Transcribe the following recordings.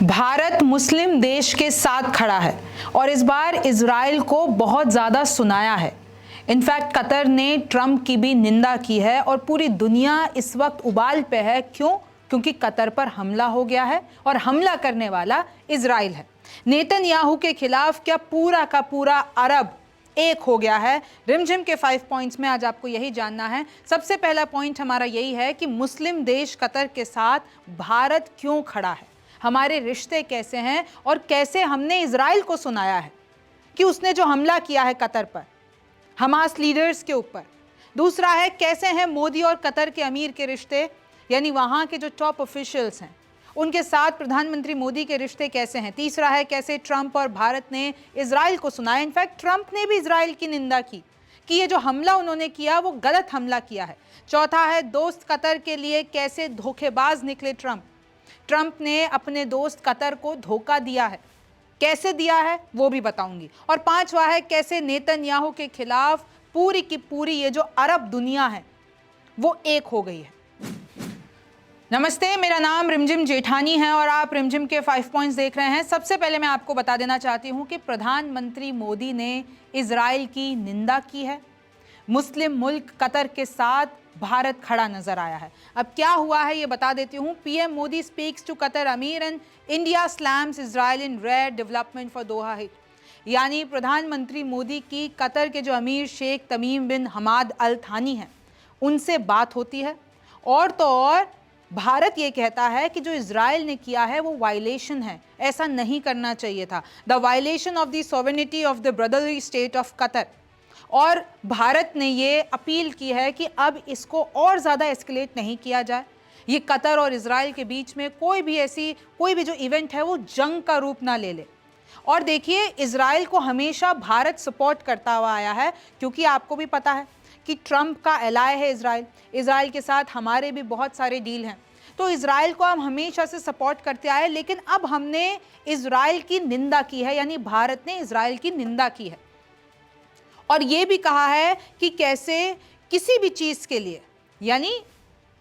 भारत मुस्लिम देश के साथ खड़ा है और इस बार इजराइल को बहुत ज़्यादा सुनाया है। इनफैक्ट कतर ने ट्रंप की भी निंदा की है और पूरी दुनिया इस वक्त उबाल पे है। क्यों? क्योंकि कतर पर हमला हो गया है और हमला करने वाला इजराइल है। नेतन्याहू के खिलाफ क्या पूरा का पूरा अरब एक हो गया है? रिमझिम के 5 पॉइंट्स में आज आपको यही जानना है। सबसे पहला पॉइंट हमारा यही है कि मुस्लिम देश कतर के साथ भारत क्यों खड़ा है, हमारे रिश्ते कैसे हैं और कैसे हमने इजराइल को सुनाया है कि उसने जो हमला किया है कतर पर, हमास लीडर्स के ऊपर। दूसरा है कैसे हैं मोदी और कतर के अमीर के रिश्ते, यानी वहाँ के जो टॉप ऑफिशियल्स हैं उनके साथ प्रधानमंत्री मोदी के रिश्ते कैसे हैं। तीसरा है कैसे ट्रंप और भारत ने इजराइल को सुनाया। इनफैक्ट ट्रंप ने भी इजराइल की निंदा की कि ये जो हमला उन्होंने किया वो गलत हमला किया है। चौथा है दोस्त कतर के लिए कैसे धोखेबाज निकले ट्रंप ने अपने दोस्त कतर को धोखा दिया है, कैसे दिया है वो भी बताऊंगी। और पांचवा है कैसे नेतन्याहू के खिलाफ पूरी की पूरी ये जो अरब दुनिया है वो एक हो गई है। नमस्ते, मेरा नाम रिमझिम जेठानी है और आप रिमझिम के 5 पॉइंट्स देख रहे हैं। सबसे पहले मैं आपको बता देना चाहती हूं कि प्रधानमंत्री मोदी ने इजराइल की निंदा की है। मुस्लिम मुल्क कतर के साथ भारत खड़ा नजर आया है। अब क्या हुआ है ये बता देती हूँ। PM Modi speaks to Qatar emir and India slams Israel in rare development for Doha hit. यानी प्रधानमंत्री मोदी की कतर के जो अमीर शेख तमीम बिन हमाद अल थानी हैं उनसे बात होती है और तो और भारत ये कहता है कि जो इजराइल ने किया है वो वायलेशन है, ऐसा नहीं करना चाहिए था। The violation of the sovereignty of the brotherly state of Qatar. और भारत ने ये अपील की है कि अब इसको और ज़्यादा एस्केलेट नहीं किया जाए। ये कतर और इजराइल के बीच में कोई भी जो इवेंट है वो जंग का रूप ना ले ले। और देखिए, इजराइल को हमेशा भारत सपोर्ट करता हुआ आया है, क्योंकि आपको भी पता है कि ट्रंप का एलाय है इजराइल के साथ हमारे भी बहुत सारे डील हैं। तो इजराइल को हम हमेशा से सपोर्ट करते आए, लेकिन अब हमने इजराइल की निंदा की है, यानी भारत ने इजराइल की निंदा की है और ये भी कहा है कि कैसे किसी भी चीज़ के लिए, यानी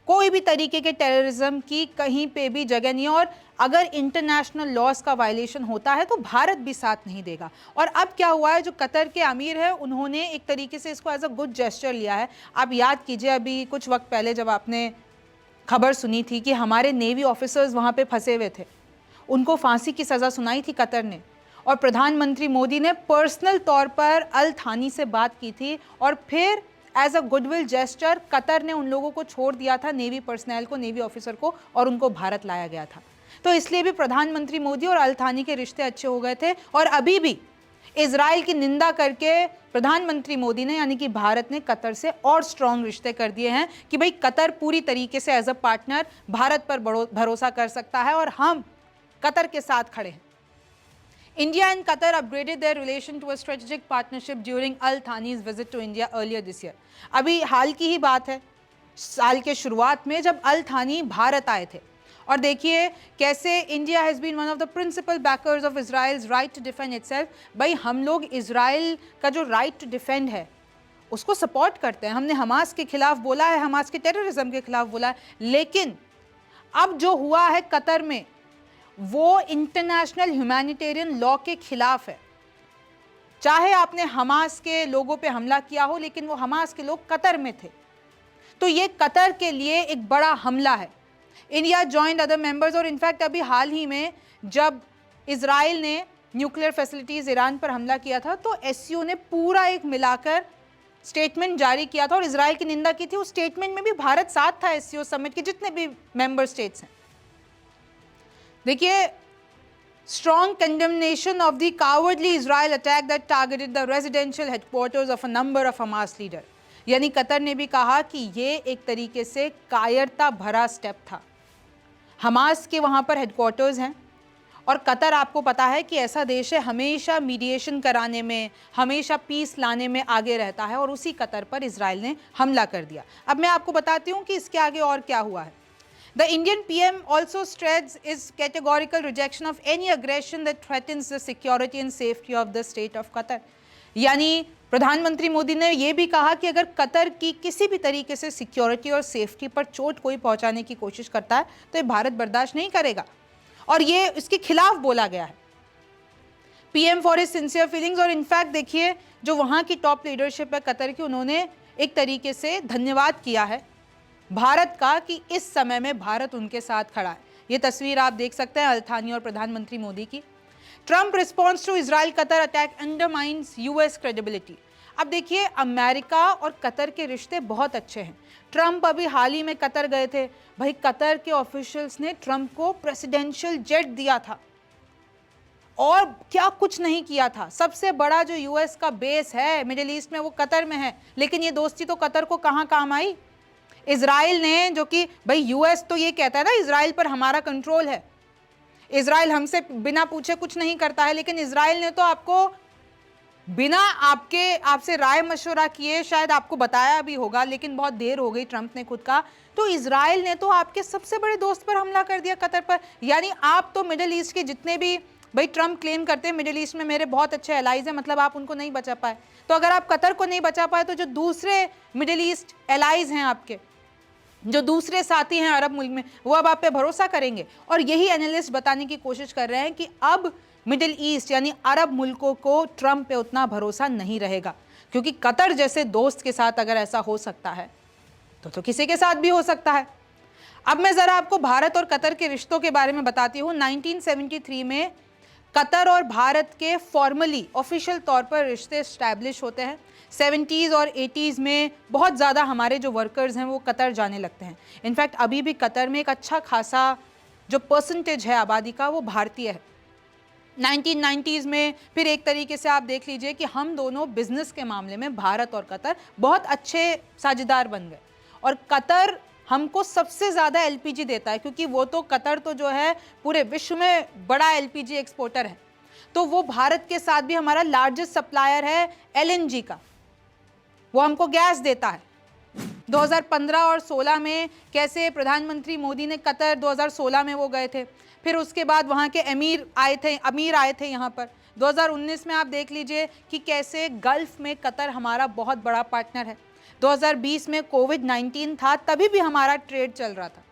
कोई भी तरीके के टेररिज्म की कहीं पे भी जगह नहीं है और अगर इंटरनेशनल लॉज का वायलेशन होता है तो भारत भी साथ नहीं देगा। और अब क्या हुआ है, जो कतर के अमीर है उन्होंने एक तरीके से इसको एज अ गुड जेस्चर लिया है। आप याद कीजिए, अभी कुछ वक्त पहले जब आपने खबर सुनी थी कि हमारे नेवी ऑफिसर्स वहाँ पे फंसे हुए थे, उनको फांसी की सज़ा सुनाई थी कतर ने, और प्रधानमंत्री मोदी ने पर्सनल तौर पर अल थानी से बात की थी और फिर as a goodwill gesture Qatar ने उन लोगों को छोड़ दिया था, नेवी पर्सनल को, नेवी ऑफिसर को, और उनको भारत लाया गया था। तो इसलिए भी प्रधानमंत्री मोदी और अल थानी के रिश्ते अच्छे हो गए थे। और अभी भी इजराइल की निंदा करके प्रधानमंत्री मोदी ने, यानी कि भारत ने, कतर से और स्ट्रॉन्ग रिश्ते कर दिए हैं कि भाई कतर पूरी तरीके से एज अ पार्टनर भारत पर भरोसा कर सकता है और हम कतर के साथ खड़े हैं। India and Qatar upgraded their relation to a strategic partnership during Al Thani's visit to India earlier this year. अभी हाल की ही बात है, साल के शुरुआत में जब अल थानी भारत आए थे। और देखिए कैसे India has been one of the principal backers of Israel's right to defend itself. भाई हम लोग इजराइल का जो राइट टू डिफेंड है उसको सपोर्ट करते हैं। हमने हमास के खिलाफ बोला है, हमास के टेररिज्म के खिलाफ बोला है, लेकिन अब जो हुआ है कतर में वो इंटरनेशनल ह्यूमैनिटेरियन लॉ के खिलाफ है। चाहे आपने हमास के लोगों पे हमला किया हो, लेकिन वो हमास के लोग कतर में थे, तो ये कतर के लिए एक बड़ा हमला है। इंडिया जॉइंड अदर मेंबर्स, और इनफैक्ट अभी हाल ही में जब इजराइल ने न्यूक्लियर फैसिलिटीज ईरान पर हमला किया था तो एससीओ ने पूरा एक मिलाकर स्टेटमेंट जारी किया था और इजराइल की निंदा की थी। उस स्टेटमेंट में भी भारत साथ था, एससीओ समिट के जितने भी मेंबर स्टेट्स हैं। देखिए, strong condemnation of the cowardly Israel attack that targeted the residential headquarters of a number of Hamas leader। यानी कतर ने भी कहा कि ये एक तरीके से कायरता भरा स्टेप था। हमास के वहाँ पर हेडक्वार्टर्स हैं और कतर, आपको पता है कि ऐसा देश है हमेशा मीडिएशन कराने में, हमेशा पीस लाने में आगे रहता है, और उसी कतर पर इजराइल ने हमला कर दिया। अब मैं आपको बताती हूँ कि इसके आगे और क्या हुआ है। The Indian PM also stressed its categorical rejection of any aggression that threatens the security and safety of the state of Qatar। यानी प्रधानमंत्री मोदी ने यह भी कहा कि अगर कतर की किसी भी तरीके से सिक्योरिटी और सेफ्टी पर चोट कोई पहुंचाने की कोशिश करता है तो ये भारत बर्दाश्त नहीं करेगा। और ये इसके खिलाफ बोला गया है। PM for his sincere feelings. और इनफैक्ट देखिए जो वहाँ की टॉप लीडरशिप है कतर की, उन्होंने एक तरीके से धन्यवाद किया है भारत का कि इस समय में भारत उनके साथ खड़ा है। ये तस्वीर आप देख सकते हैं अल-थानी और प्रधानमंत्री मोदी की। Trump response to Israel Qatar attack undermines US credibility. अब देखिए अमेरिका और कतर के रिश्ते बहुत अच्छे हैं। ट्रंप अभी हाल ही में कतर गए थे। भाई कतर के ऑफिशियल्स ने ट्रंप को प्रेसिडेंशियल जेट दिया था और क्या कुछ नहीं किया था। सबसे बड़ा जो यूएस का बेस है मिडिल ईस्ट में वो कतर में है, लेकिन ये दोस्ती तो कतर को कहाँ काम आई। इजराइल ने, जो कि भाई यूएस तो ये कहता है ना इजराइल पर हमारा कंट्रोल है, इजराइल हमसे बिना पूछे कुछ नहीं करता है, लेकिन इजराइल ने तो आपको बिना आपसे राय मशवरा किए शायद आपको बताया भी होगा, लेकिन बहुत देर हो गई ट्रंप ने खुद कहा। तो इजराइल ने तो आपके सबसे बड़े दोस्त पर हमला कर दिया, कतर पर। यानी आप तो मिडिल ईस्ट के जितने भी, भाई ट्रंप क्लेम करते हैं मिडिल ईस्ट में मेरे बहुत अच्छे एलाइज हैं, मतलब आप उनको नहीं बचा पाए। तो अगर आप कतर को नहीं बचा पाए तो जो दूसरे मिडिल ईस्ट एलाइज हैं आपके, जो दूसरे साथी हैं अरब मुल्क में, वो अब आप पे भरोसा करेंगे। और यही एनालिस्ट बताने की कोशिश कर रहे हैं कि अब मिडिल ईस्ट यानी अरब मुल्कों को ट्रंप पे उतना भरोसा नहीं रहेगा, क्योंकि कतर जैसे दोस्त के साथ अगर ऐसा हो सकता है तो किसी के साथ भी हो सकता है। अब मैं ज़रा आपको भारत और कतर के रिश्तों के बारे में बताती हूँ। 1973 में कतर और भारत के फॉर्मली ऑफिशियल तौर पर रिश्ते इस्टेब्लिश होते हैं। 70s और 80s में बहुत ज़्यादा हमारे जो वर्कर्स हैं वो कतर जाने लगते हैं। इनफैक्ट अभी भी कतर में एक अच्छा खासा जो परसेंटेज है आबादी का वो भारतीय है। 1990s में फिर एक तरीके से आप देख लीजिए कि हम दोनों बिजनेस के मामले में भारत और कतर बहुत अच्छे साझेदार बन गए, और कतर हमको सबसे ज़्यादा एलपीजी देता है, क्योंकि वो तो कतर तो जो है पूरे विश्व में बड़ा एलपीजी एक्सपोर्टर है। तो वो भारत के साथ भी हमारा लार्जेस्ट सप्लायर है एलएनजी का, वो हमको गैस देता है। 2015 और 16 में कैसे प्रधानमंत्री मोदी ने कतर 2016 में वो गए थे, फिर उसके बाद वहाँ के अमीर आए थे यहाँ पर। 2019 में आप देख लीजिए कि कैसे गल्फ में कतर हमारा बहुत बड़ा पार्टनर है। 2020 में कोविड-19 था, तभी भी हमारा ट्रेड चल रहा था।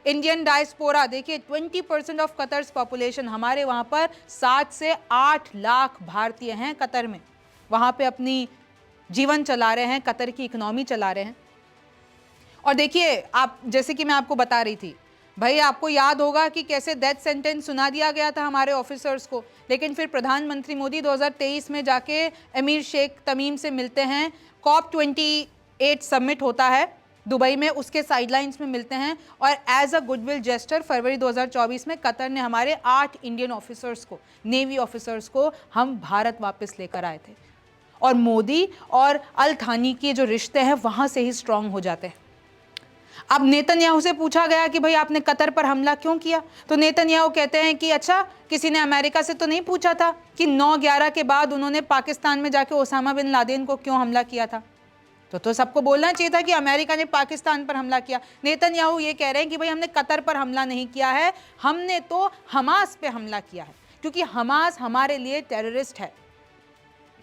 इंडियन डायस्पोरा देखिए 20% ऑफ कतर्स पॉपुलेशन, हमारे वहाँ पर 7 से 8 लाख भारतीय हैं कतर में, वहाँ पे अपनी जीवन चला रहे हैं, कतर की इकोनॉमी चला रहे हैं। और देखिए आप, जैसे कि मैं आपको बता रही थी, भाई आपको याद होगा कि कैसे डेथ सेंटेंस सुना दिया गया था हमारे ऑफिसर्स को, लेकिन फिर प्रधानमंत्री मोदी 2023 में जाके अमीर शेख तमीम से मिलते हैं। COP28 समिट होता है दुबई में, उसके साइडलाइंस में मिलते हैं, और एज अ गुडविल जेस्टर फरवरी 2024 में कतर ने हमारे 8 इंडियन ऑफिसर्स को, नेवी ऑफिसर्स को हम भारत वापस लेकर आए थे। और मोदी और अल-थानी के जो रिश्ते हैं वहाँ से ही स्ट्रांग हो जाते हैं। अब नेतन्याहू से पूछा गया कि भाई आपने कतर पर हमला क्यों किया, तो नेतन्याहू कहते हैं कि अच्छा, किसी ने अमेरिका से तो नहीं पूछा था कि 9/11 के बाद उन्होंने पाकिस्तान में जाके ओसामा बिन लादेन को क्यों हमला किया था। तो सबको बोलना चाहिए था कि अमेरिका ने पाकिस्तान पर हमला किया। नेतन्याहू ये कह रहे हैं कि भाई हमने कतर पर हमला नहीं किया है, हमने तो हमास पे हमला किया है, क्योंकि हमास हमारे लिए टेररिस्ट है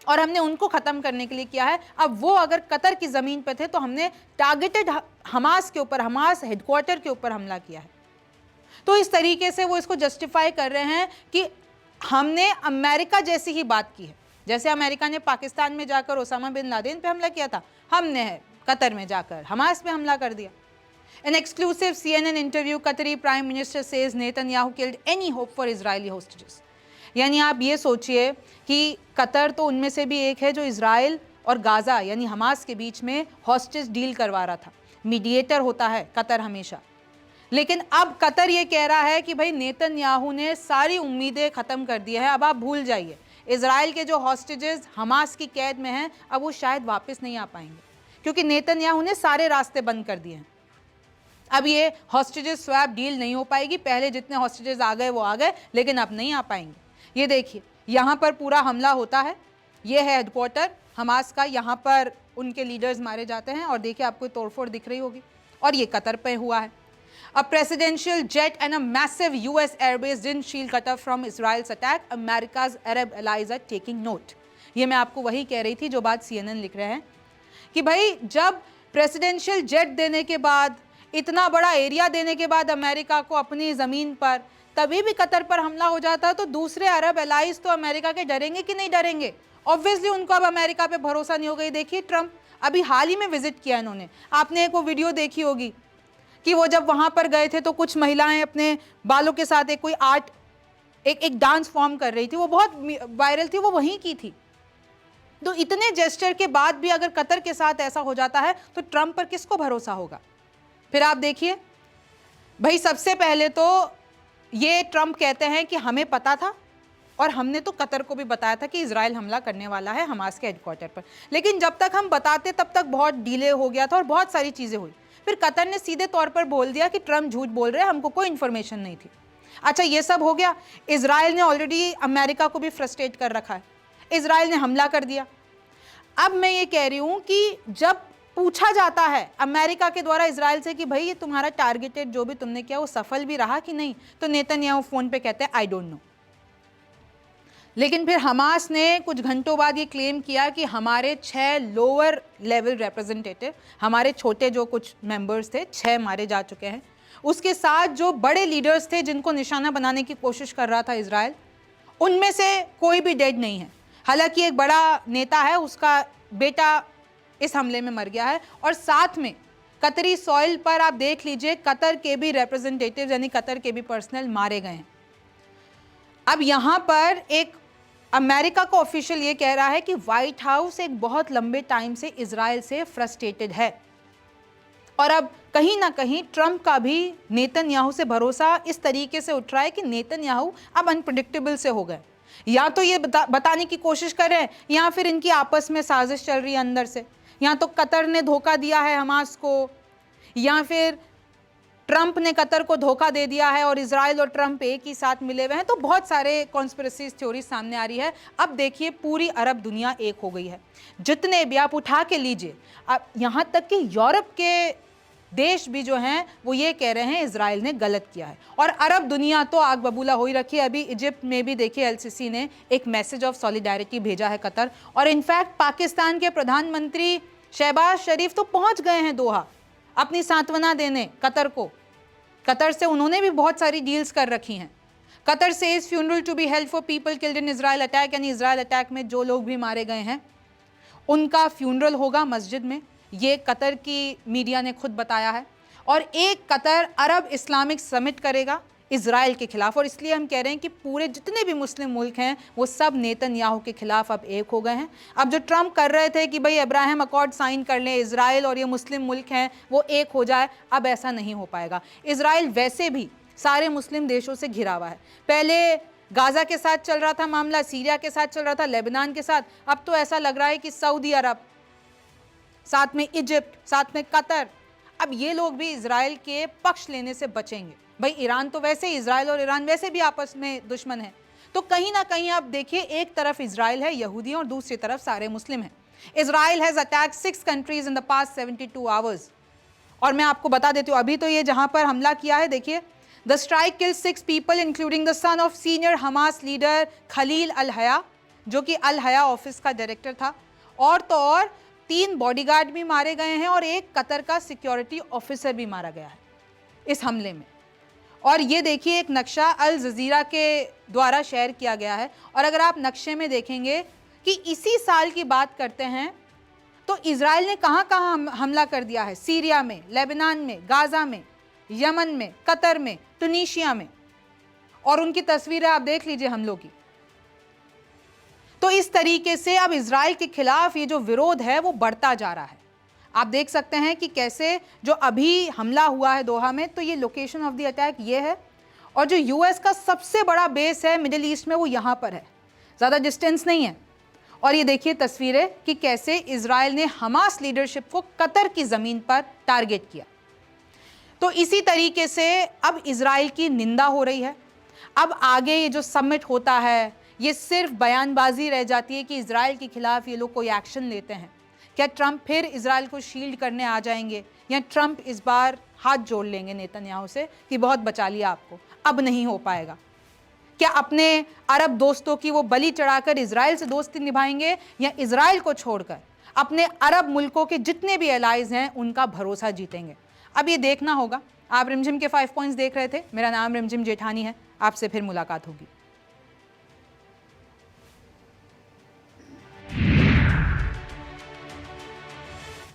और हमने उनको ख़त्म करने के लिए किया है। अब वो अगर कतर की ज़मीन पे थे तो हमने टारगेटेड हमास के ऊपर, हमास हेडक्वार्टर के ऊपर हमला किया है। तो इस तरीके से वो इसको जस्टिफाई कर रहे हैं कि हमने अमेरिका जैसी ही बात की है, जैसे अमेरिका ने पाकिस्तान में जाकर ओसामा बिन लादेन पे हमला किया था, हमने कतर में जाकर हमास पे हमला कर दिया। An exclusive CNN interview, Qatari Prime Minister says Netanyahu killed any hope for Israeli hostages. यानी आप ये सोचिए कि कतर तो उनमें से भी एक है जो इजराइल और गाज़ा यानी हमास के बीच में हॉस्टेज डील करवा रहा था। मीडिएटर होता है कतर हमेशा, लेकिन अब कतर ये कह रहा है कि भाई नेतन्याहू ने सारी उम्मीदें ख़त्म कर दी है, अब आप भूल जाइए। इजराइल के जो हॉस्टेजेस हमास की कैद में हैं अब वो शायद वापस नहीं आ पाएंगे, क्योंकि नेतन्याहू ने सारे रास्ते बंद कर दिए हैं। अब ये हॉस्टेजेस स्वैप डील नहीं हो पाएगी। पहले जितने हॉस्टेजेस आ गए वो आ गए, लेकिन अब नहीं आ पाएंगे। ये देखिए यहाँ पर पूरा हमला होता है, ये है हेडक्वार्टर हमास का, यहाँ पर उनके लीडर्स मारे जाते हैं और देखिए आपको तोड़फोड़ दिख रही होगी, और ये कतर पे हुआ है। A presidential jet and a massive US airbase didn't shield Qatar from Israel's attack. America's Arab allies are taking note. ये मैं आपको वही कह रही थी जो बात CNN लिख रहे हैं कि भाई जब प्रेसिडेंशियल जेट देने के बाद, इतना बड़ा एरिया देने के बाद अमेरिका को अपनी ज़मीन पर, तभी भी कतर पर हमला हो जाता है तो दूसरे अरब एलाइज तो अमेरिका के डरेंगे कि नहीं डरेंगे? ऑब्वियसली उनको अब अमेरिका पे भरोसा नहीं हो गई। देखिए ट्रंप अभी हाल ही में विजिट किया इन्होंने, आपने एक वो वीडियो देखी होगी कि वो जब वहां पर गए थे तो कुछ महिलाएं अपने बालों के साथ एक कोई आर्ट एक डांस फॉर्म कर रही थी, वो बहुत वायरल थी, वो वहीं की थी। तो इतने जेस्चर के बाद भी अगर कतर के साथ ऐसा हो जाता है तो ट्रंप पर किसको भरोसा होगा? फिर आप देखिए भाई, सबसे पहले तो ये ट्रंप कहते हैं कि हमें पता था और हमने तो कतर को भी बताया था कि इजराइल हमला करने वाला है हमास के हेडक्वार्टर पर, लेकिन जब तक हम बताते तब तक बहुत डिले हो गया था और बहुत सारी चीजें हुई। फिर कतर ने सीधे तौर पर बोल दिया कि ट्रंप झूठ बोल रहे हैं, हमको कोई इंफॉर्मेशन नहीं थी। अच्छा, ये सब हो गया। इजराइल ने ऑलरेडी अमेरिका को भी फ्रस्ट्रेट कर रखा है, इजराइल ने हमला कर दिया। अब मैं ये कह रही हूं कि जब पूछा जाता है अमेरिका के द्वारा इजराइल से कि भाई ये तुम्हारा टारगेटेड जो भी तुमने किया वो सफल भी रहा कि नहीं, तो नेतन्याहू फोन पे कहते हैं आई डोंट नो। लेकिन फिर हमास ने कुछ घंटों बाद ये क्लेम किया कि हमारे 6 लोअर लेवल रिप्रेजेंटेटिव, हमारे छोटे जो कुछ मेंबर्स थे, 6 मारे जा चुके हैं। उसके साथ जो बड़े लीडर्स थे जिनको निशाना बनाने की कोशिश कर रहा था इजराइल, उनमें से कोई भी डेड नहीं है। हालांकि एक बड़ा नेता है, उसका बेटा इस हमले में मर गया है। और साथ में कतरी सॉइल पर आप देख लीजिए कतर के भी रिप्रेजेंटेटिव यानी कतर के भी पर्सनल मारे गए हैं। अब यहां पर एक अमेरिका का ऑफिशियल ये कह रहा है कि व्हाइट हाउस एक बहुत लंबे टाइम से इजराइल से फ्रस्ट्रेटेड है और अब कहीं ना कहीं ट्रंप का भी नेतन्याहू से भरोसा इस तरीके से उठ रहा है कि नेतन्याहू अब अनप्रेडिक्टेबल से हो गए। या तो ये बताने की कोशिश कर रहे हैं या फिर इनकी आपस में साजिश चल रही है अंदर से, या तो कतर ने धोखा दिया है हमास को, या फिर ट्रंप ने कतर को धोखा दे दिया है और इजराइल और ट्रंप एक ही साथ मिले हुए हैं। तो बहुत सारे कॉन्स्पिरेसी थ्योरी सामने आ रही है। अब देखिए पूरी अरब दुनिया एक हो गई है, जितने भी आप उठा के लीजिए। अब यहाँ तक कि यूरोप के देश भी जो हैं वो ये कह रहे हैं इजराइल ने गलत किया है और अरब दुनिया तो आग बबूला हो ही रखी है। अभी इजिप्ट में भी देखिए एलसीसी ने एक मैसेज ऑफ सॉलिडारिटी भेजा है कतर, और इनफैक्ट पाकिस्तान के प्रधानमंत्री शहबाज शरीफ तो पहुंच गए हैं दोहा अपनी सांत्वना देने कतर को। कतर से उन्होंने भी बहुत सारी डील्स कर रखी हैं। कतर से is funeral to be held for people killed in Israel attack, यानी इजराइल अटैक में जो लोग भी मारे गए हैं उनका फ्यूनरल होगा मस्जिद में। ये कतर की मीडिया ने खुद बताया है। और एक कतर अरब इस्लामिक समिट करेगा इजराइल के खिलाफ, और इसलिए हम कह रहे हैं कि पूरे जितने भी मुस्लिम मुल्क हैं वो सब नेतन्याहू के खिलाफ अब एक हो गए हैं। अब जो ट्रंप कर रहे थे कि भाई अब्राहम अकॉर्ड साइन कर लें, इजराइल और ये मुस्लिम मुल्क हैं वो एक हो जाए, अब ऐसा नहीं हो पाएगा। इजराइल वैसे भी सारे मुस्लिम देशों से घिरा हुआ है। पहले गाजा के साथ चल रहा था मामला, सीरिया के साथ चल रहा था, लेबनान के साथ, अब तो ऐसा लग रहा है कि सऊदी अरब, साथ में इजिप्ट, साथ में कतर, अब ये लोग भी इजराइल के पक्ष लेने से बचेंगे। भाई ईरान तो वैसे ही, इजराइल और ईरान वैसे भी आपस में दुश्मन है। तो कहीं ना कहीं आप देखिए एक तरफ इजराइल है यहूदी और दूसरी तरफ सारे मुस्लिम हैं। Israel has attacked 6 countries in the past 72 hours. और मैं आपको बता देती हूँ अभी तो ये जहां पर हमला किया है, देखिए the strike kill 6 people including the son of senior Hamas leader Khalil al Hayya, जो कि अल हया ऑफिस का डायरेक्टर था। और तो और 3 बॉडीगार्ड भी मारे गए हैं और एक कतर का सिक्योरिटी ऑफिसर भी मारा गया है इस हमले में। और ये देखिए एक नक्शा अल जजीरा के द्वारा शेयर किया गया है, और अगर आप नक्शे में देखेंगे कि इसी साल की बात करते हैं तो इजराइल ने कहां कहां हमला कर दिया है, सीरिया में, लेबनान में, गाजा में, यमन में, कतर में, टुनीशिया में, और उनकी तस्वीरें आप देख लीजिए हमलों की। तो इस तरीके से अब इजराइल के खिलाफ ये जो विरोध है वो बढ़ता जा रहा है। आप देख सकते हैं कि कैसे जो अभी हमला हुआ है दोहा में, तो ये लोकेशन ऑफ द अटैक ये है, और जो यूएस का सबसे बड़ा बेस है मिडिल ईस्ट में वो यहाँ पर है, ज़्यादा डिस्टेंस नहीं है। और ये देखिए तस्वीरें कि कैसे इजराइल ने हमास लीडरशिप को कतर की ज़मीन पर टारगेट किया। तो इसी तरीके से अब इजराइल की निंदा हो रही है। अब आगे ये जो समिट होता है ये सिर्फ बयानबाजी रह जाती है कि इजराइल के खिलाफ ये लोग कोई एक्शन लेते हैं। क्या ट्रंप फिर इजराइल को शील्ड करने आ जाएंगे, या ट्रंप इस बार हाथ जोड़ लेंगे नेतन्याहू से कि बहुत बचा लिया आपको, अब नहीं हो पाएगा? क्या अपने अरब दोस्तों की वो बलि चढ़ाकर इजराइल से दोस्ती निभाएंगे, या इजराइल को छोड़कर अपने अरब मुल्कों के जितने भी एलाइज हैं उनका भरोसा जीतेंगे? अब ये देखना होगा। आप रिमझिम के 5 पॉइंट्स देख रहे थे। मेरा नाम रिमझिम जेठानी है। आपसे फिर मुलाकात होगी।